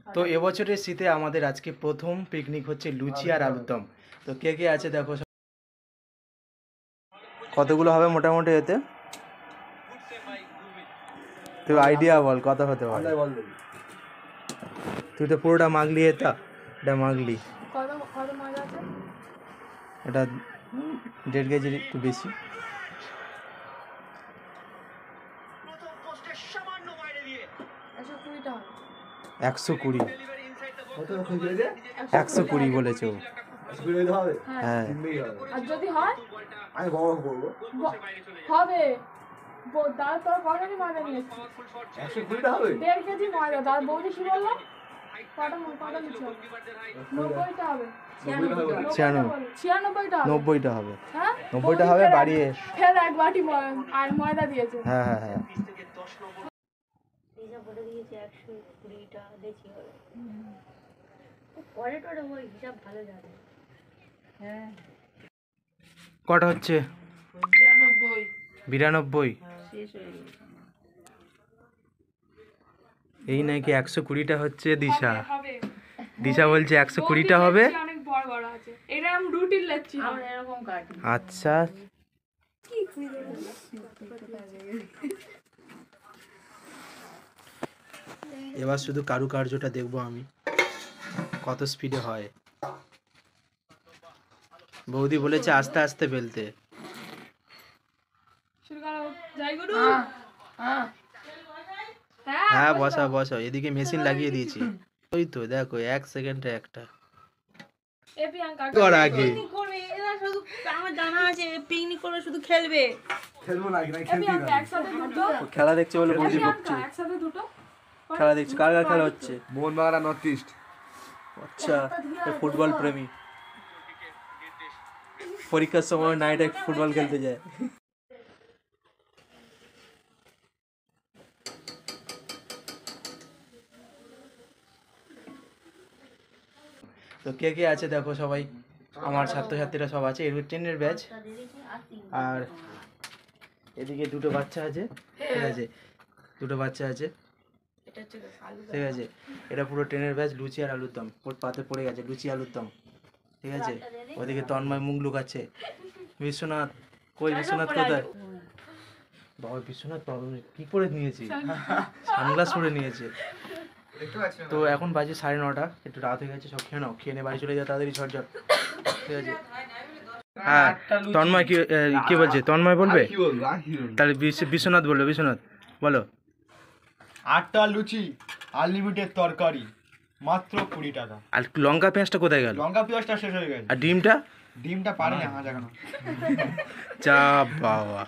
তো এবছরের শীতে আমাদের আজকে প্রথম পিকনিক হচ্ছে লুচি আর আলুর দম। তো কে কে আছে দেখো। কতগুলো হবে মোটামুটি এতে? তুই আইডিয়া বল কত হতে পারে? তুই তো পুরোটা মাগলি, এটা মাগলি। এটা 1.5 কেজির একটু বেশি। 120 120 বলেছে ও। হ্যাঁ আর যদি হয় আমি বড় করবো হবে দাঁড় তোর কতটি ময়দা নিয়েছি 120টা হবে 1.5 কেজি ময়দা। দাঁড় বৌদি কি বললো? কটা নিচ্ছ? 90টা হবে। 90টা হবে। হ্যাঁ 90টা হবে। বাড়িয়ে ফের এক বাটি আর ময়দা দিয়েছে। হ্যাঁ হ্যাঁ হ্যাঁ হিসাব বলে দিয়েছে 120টা বেশি হবে। পরে টোরে ওই হিসাব ভালো যাবে। হ্যাঁ কটা হচ্ছে? 92 শেষ হয়ে গেছে। এই নাকি 120টা হচ্ছে। দিশা বলছে 120টা হবে। অনেক বড় বড় আছে। এটা আমি রুটিন লেচ্ছি আমরা এরকম কাটি। আচ্ছা এবার শুধু কারুকার্যটা দেখবো আমি কত স্পিডে হয়। বৌদি বলেছে আস্তে আস্তে বেলতে। হ্যাঁ বসা এদিকে মেশিন লাগিয়ে দিয়েছি। ওই তো দেখো 1 সেকেন্ডে একটা কর আগে। আমার জানা আছে পিকনিক করবে শুধু খেলবে। খেলা দেখছে বলে বৌদি বকছে। খেলা দেখছে কার খেলা হচ্ছে? Mohun Bagan north east. আচ্ছা ফুটবল প্রেমী। পরীক্ষার সময় নাইটে ফুটবল খেলতে যায়। তো কে কে আছে দেখো সবাই। আমার ছাত্রছাত্রীরা সব আছে। এর 10-এর ব্যাচ। আর এদিকে দুটো বাচ্চা আছে। ঠিক আছে দুটো বাচ্চা আছে। ঠিক আছে এটা পুরো 10-এর ব্যাচ। লুচি আর আলুর দম পাতে পড়ে গেছে। লুচি আলুর দম। ঠিক আছে ওদিকে তন্ময় মুখ লুকাচ্ছে। বিশ্বনাথ কই? বিশ্বনাথ কোথায়? বাবা বিশ্বনাথ কি করে নিয়েছি? সানগ্লাস পরে নিয়েছে। তো এখন বাজে 9:30। একটু রাত হয়ে গেছে। সব খেয়ে নাও, খেয়ে নিয়ে বাড়ি চলে যাও তাড়াতাড়ি ঝটঝট। ঠিক আছে হ্যাঁ তন্ময় কি বলছে? তন্ময় বলবে তাহলে বিশ্বনাথ বললো। বিশ্বনাথ বলো। 8টা লুচি আনলিমিটেড তরকারি মাত্র 20 টাকা। আর লঙ্কা পেঁয়াজটা কোথায় গেল? লঙ্কা পেঁয়াজটা শেষ হয়ে গেছে। আর ডিমটা পারি না হাজার। যা বাবা